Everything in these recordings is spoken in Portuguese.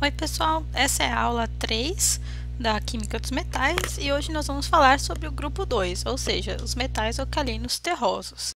Oi pessoal, essa é a aula 3 da Química dos Metais e hoje nós vamos falar sobre o grupo 2, ou seja, os metais alcalinos terrosos.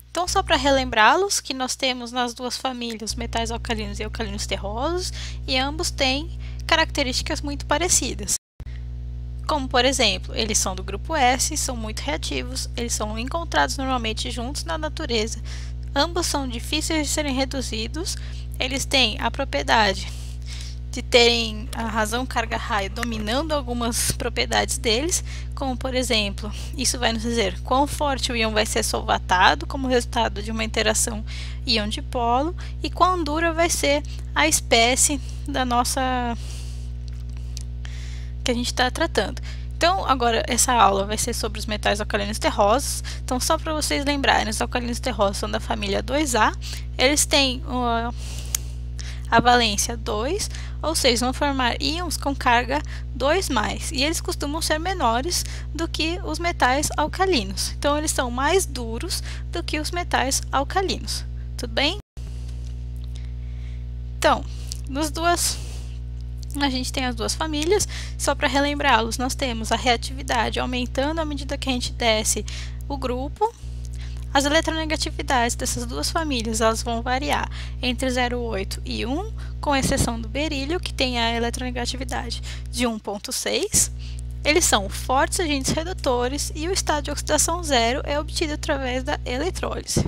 Então, só para relembrá-los, que nós temos nas duas famílias metais alcalinos e alcalinos terrosos e ambos têm características muito parecidas. Como, por exemplo, eles são do grupo S, são muito reativos, eles são encontrados normalmente juntos na natureza, ambos são difíceis de serem reduzidos, eles têm a propriedade de terem a razão carga-raio dominando algumas propriedades deles, como por exemplo, isso vai nos dizer quão forte o íon vai ser solvatado como resultado de uma interação íon-dipolo e quão dura vai ser a espécie da nossa que a gente está tratando. Então, agora essa aula vai ser sobre os metais alcalinos terrosos. Então, só para vocês lembrarem, os alcalinos terrosos são da família 2A, eles têm a valência 2, ou seja, vão formar íons com carga 2+, e eles costumam ser menores do que os metais alcalinos. Então, eles são mais duros do que os metais alcalinos. Tudo bem? Então, a gente tem as duas famílias, só para relembrá-los, nós temos a reatividade aumentando à medida que a gente desce o grupo. As eletronegatividades dessas duas famílias elas vão variar entre 0,8 e 1, com exceção do berílio, que tem a eletronegatividade de 1,6. Eles são fortes agentes redutores e o estado de oxidação zero é obtido através da eletrólise.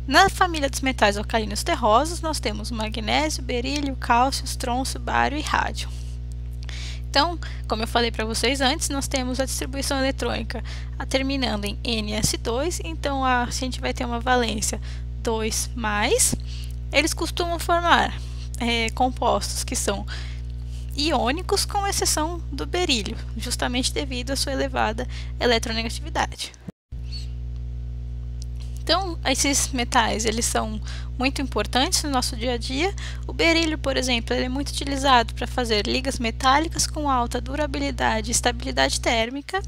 Na família dos metais alcalinos terrosos, nós temos o magnésio, berílio, cálcio, estrôncio, bário e rádio. Então, como eu falei para vocês antes, nós temos a distribuição eletrônica terminando em Ns2, então a gente vai ter uma valência 2+. Eles costumam formar compostos que são iônicos, com exceção do berílio, justamente devido à sua elevada eletronegatividade. Então, esses metais, eles são muito importantes no nosso dia a dia. O berílio, por exemplo, ele é muito utilizado para fazer ligas metálicas com alta durabilidade e estabilidade térmica.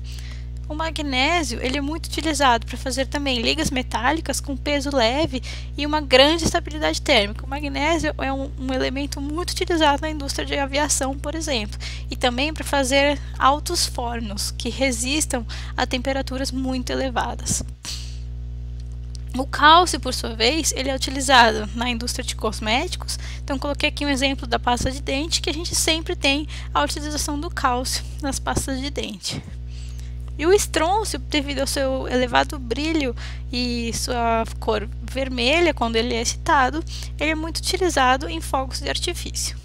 O magnésio, ele é muito utilizado para fazer também ligas metálicas com peso leve e uma grande estabilidade térmica. O magnésio é um elemento muito utilizado na indústria de aviação, por exemplo, e também para fazer altos fornos que resistam a temperaturas muito elevadas. O cálcio, por sua vez, ele é utilizado na indústria de cosméticos. Então, coloquei aqui um exemplo da pasta de dente, que a gente sempre tem a utilização do cálcio nas pastas de dente. E o estrôncio, devido ao seu elevado brilho e sua cor vermelha, quando ele é excitado, ele é muito utilizado em fogos de artifício.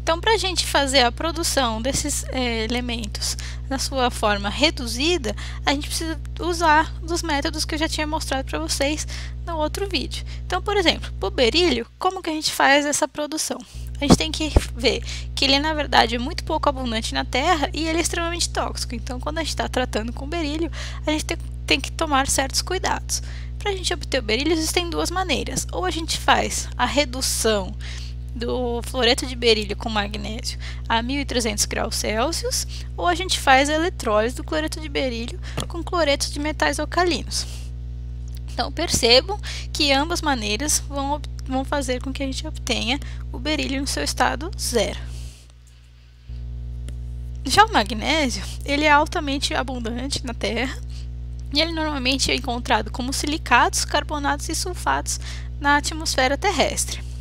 Então, para a gente fazer a produção desses elementos na sua forma reduzida, a gente precisa usar dos métodos que eu já tinha mostrado para vocês no outro vídeo. Então, por exemplo, para o berílio, como que a gente faz essa produção? A gente tem que ver que ele, na verdade, é muito pouco abundante na Terra e ele é extremamente tóxico. Então, quando a gente está tratando com berílio, a gente tem que tomar certos cuidados. Para a gente obter o berílio, existem duas maneiras. Ou a gente faz a redução do fluoreto de berílio com magnésio a 1300 graus Celsius, ou a gente faz a eletrólise do cloreto de berílio com cloreto de metais alcalinos. Então, percebam que ambas maneiras vão fazer com que a gente obtenha o berílio no seu estado zero. Já o magnésio, ele é altamente abundante na Terra e ele normalmente é encontrado como silicatos, carbonatos e sulfatos na atmosfera terrestre.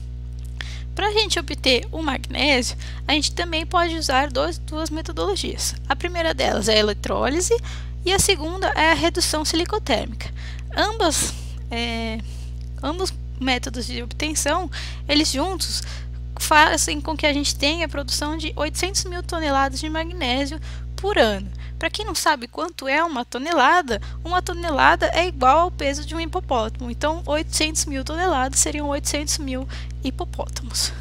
Para a gente obter o magnésio, a gente também pode usar duas metodologias. A primeira delas é a eletrólise e a segunda é a redução silicotérmica. Ambos métodos de obtenção, eles juntos fazem com que a gente tenha a produção de 800 mil toneladas de magnésio por ano. Para quem não sabe quanto é uma tonelada é igual ao peso de um hipopótamo. Então, 800 mil toneladas seriam 800 mil hipopótamos.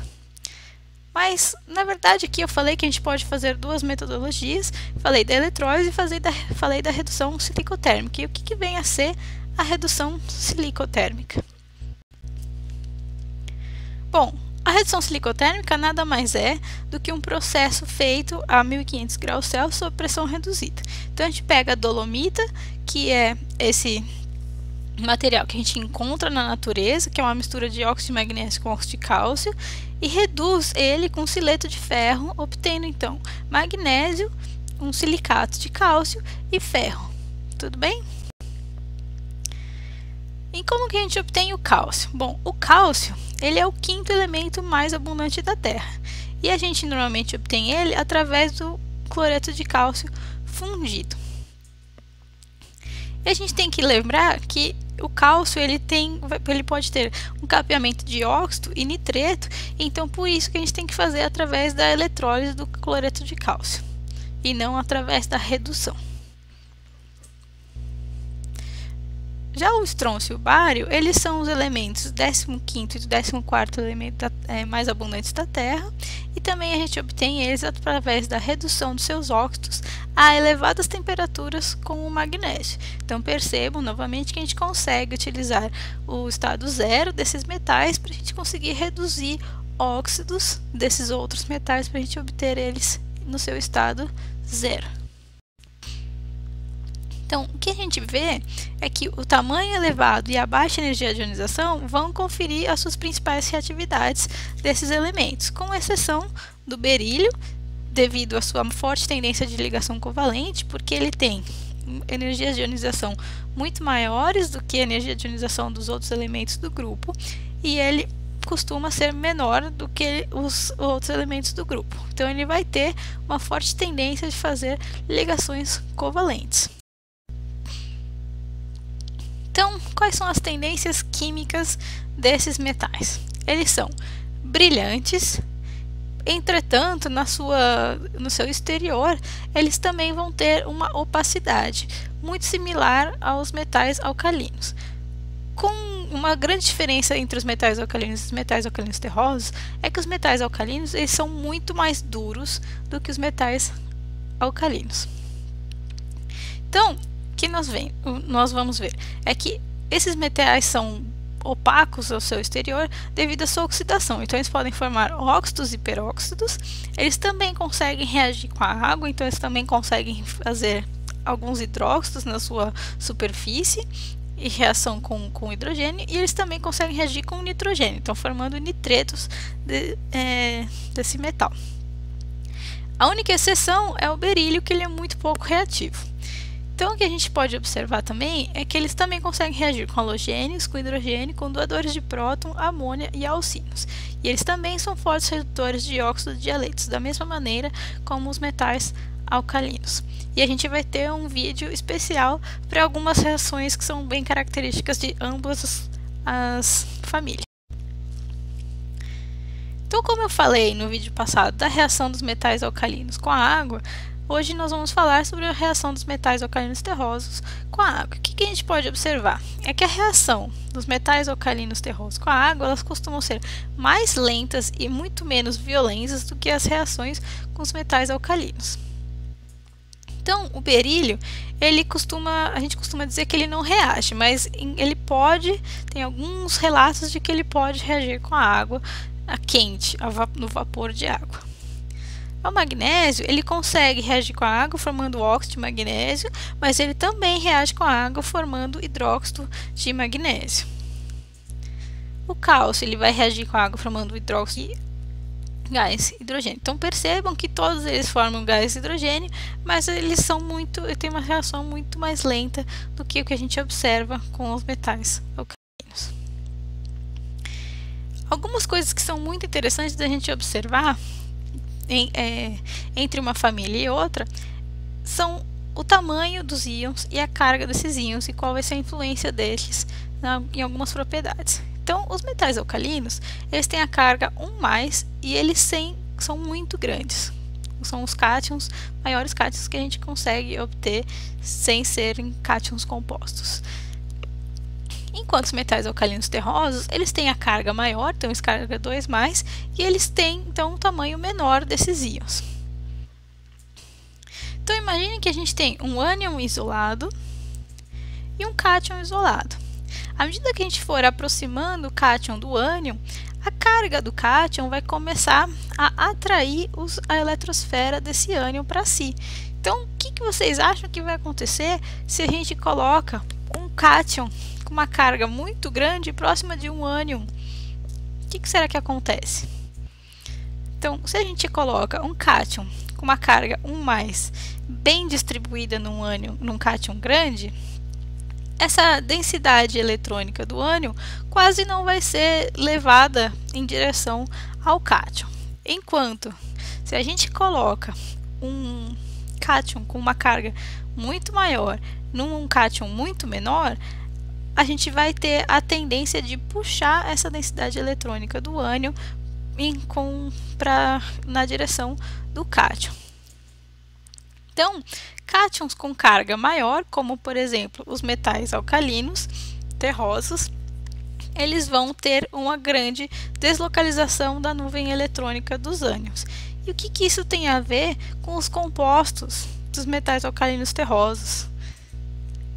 Mas, na verdade, aqui eu falei que a gente pode fazer duas metodologias. Falei da eletrólise e falei da redução silicotérmica. E o que vem a ser a redução silicotérmica? Bom, a redução silicotérmica nada mais é do que um processo feito a 1500 graus Celsius sob pressão reduzida. Então, a gente pega a dolomita, que é esse material que a gente encontra na natureza, que é uma mistura de óxido de magnésio com óxido de cálcio, e reduz ele com sileto de ferro, obtendo então magnésio, um silicato de cálcio e ferro. Tudo bem? E como que a gente obtém o cálcio? Bom, o cálcio, ele é o quinto elemento mais abundante da Terra, e a gente normalmente obtém ele através do cloreto de cálcio fundido. E a gente tem que lembrar que o cálcio ele pode ter um capeamento de óxido e nitreto, então por isso que a gente tem que fazer através da eletrólise do cloreto de cálcio e não através da redução. Já o estrôncio e o bário, eles são os elementos 15º e 14º elemento mais abundantes da Terra, e também a gente obtém eles através da redução dos seus óxidos a elevadas temperaturas com o magnésio. Então percebam novamente que a gente consegue utilizar o estado zero desses metais para a gente conseguir reduzir óxidos desses outros metais para a gente obter eles no seu estado zero. Então, o que a gente vê é que o tamanho elevado e a baixa energia de ionização vão conferir as suas principais reatividades desses elementos, com exceção do berílio, devido à sua forte tendência de ligação covalente, porque ele tem energias de ionização muito maiores do que a energia de ionização dos outros elementos do grupo, e ele costuma ser menor do que os outros elementos do grupo. Então, ele vai ter uma forte tendência de fazer ligações covalentes. Então, quais são as tendências químicas desses metais? Eles são brilhantes, entretanto, no seu exterior, eles também vão ter uma opacidade muito similar aos metais alcalinos. Com uma grande diferença entre os metais alcalinos e os metais alcalinos terrosos é que os metais alcalinos eles são muito mais duros do que os metais alcalinos. Então, que nós vamos ver é que esses metais são opacos ao seu exterior devido à sua oxidação. Então, eles podem formar óxidos e peróxidos. Eles também conseguem reagir com a água, então eles também conseguem fazer alguns hidróxidos na sua superfície e reação com hidrogênio, e eles também conseguem reagir com nitrogênio, então formando nitretos desse metal. A única exceção é o berílio, que ele é muito pouco reativo. Então, o que a gente pode observar também é que eles também conseguem reagir com halogênios, com hidrogênio, com doadores de próton, amônia e alcínios. E eles também são fortes redutores de óxido de dialetos, da mesma maneira como os metais alcalinos. E a gente vai ter um vídeo especial para algumas reações que são bem características de ambas as famílias. Então, como eu falei no vídeo passado da reação dos metais alcalinos com a água, hoje nós vamos falar sobre a reação dos metais alcalinos terrosos com a água. O que a gente pode observar? É que a reação dos metais alcalinos terrosos com a água, elas costumam ser mais lentas e muito menos violentas do que as reações com os metais alcalinos. Então, o berílio, a gente costuma dizer que ele não reage, mas ele tem alguns relatos de que ele pode reagir com a água quente, no vapor de água. O magnésio, ele consegue reagir com a água formando óxido de magnésio, mas ele também reage com a água formando hidróxido de magnésio. O cálcio, ele vai reagir com a água formando hidróxido de gás hidrogênio. Então percebam que todos eles formam gás hidrogênio, mas eles têm uma reação muito mais lenta do que o que a gente observa com os metais alcalinos. Algumas coisas que são muito interessantes da gente observar entre uma família e outra são o tamanho dos íons e a carga desses íons e qual vai ser a influência deles em algumas propriedades. Então, os metais alcalinos, eles têm a carga 1+, e eles são muito grandes. São os cátions, maiores cátions que a gente consegue obter sem serem cátions compostos. Enquanto os metais alcalinos terrosos, eles têm a carga maior, então eles carga 2+, e eles têm então um tamanho menor desses íons. Então imagine que a gente tem um ânion isolado e um cátion isolado. À medida que a gente for aproximando o cátion do ânion, a carga do cátion vai começar a atrair a eletrosfera desse ânion para si. Então, o que vocês acham que vai acontecer se a gente coloca um cátion com uma carga muito grande próxima de um ânion, o que será que acontece? Então, se a gente coloca um cátion com uma carga 1+, bem distribuída num ânion, num cátion grande, essa densidade eletrônica do ânion quase não vai ser levada em direção ao cátion. Enquanto, se a gente coloca um cátion com uma carga muito maior num cátion muito menor, a gente vai ter a tendência de puxar essa densidade eletrônica do ânion na direção do cátion. Então, cátions com carga maior, como por exemplo os metais alcalinos terrosos, eles vão ter uma grande deslocalização da nuvem eletrônica dos ânions. E o que isso tem a ver com os compostos dos metais alcalinos terrosos?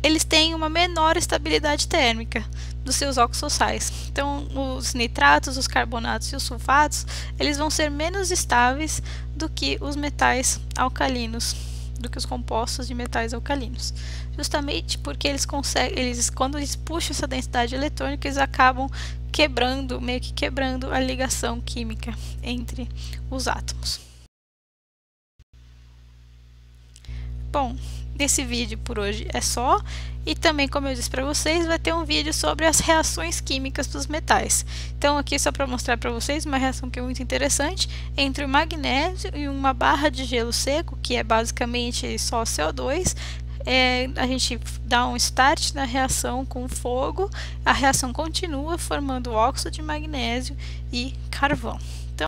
Eles têm uma menor estabilidade térmica dos seus oxossais. Então, os nitratos, os carbonatos e os sulfatos, eles vão ser menos estáveis do que os metais alcalinos, do que os compostos de metais alcalinos. Justamente porque quando eles puxam essa densidade eletrônica, eles acabam meio que quebrando a ligação química entre os átomos. Bom, nesse vídeo por hoje é só, e também, como eu disse para vocês, vai ter um vídeo sobre as reações químicas dos metais. Então aqui só para mostrar para vocês uma reação que é muito interessante entre o magnésio e uma barra de gelo seco, que é basicamente só CO2. A gente dá um start na reação com fogo, a reação continua formando óxido de magnésio e carvão.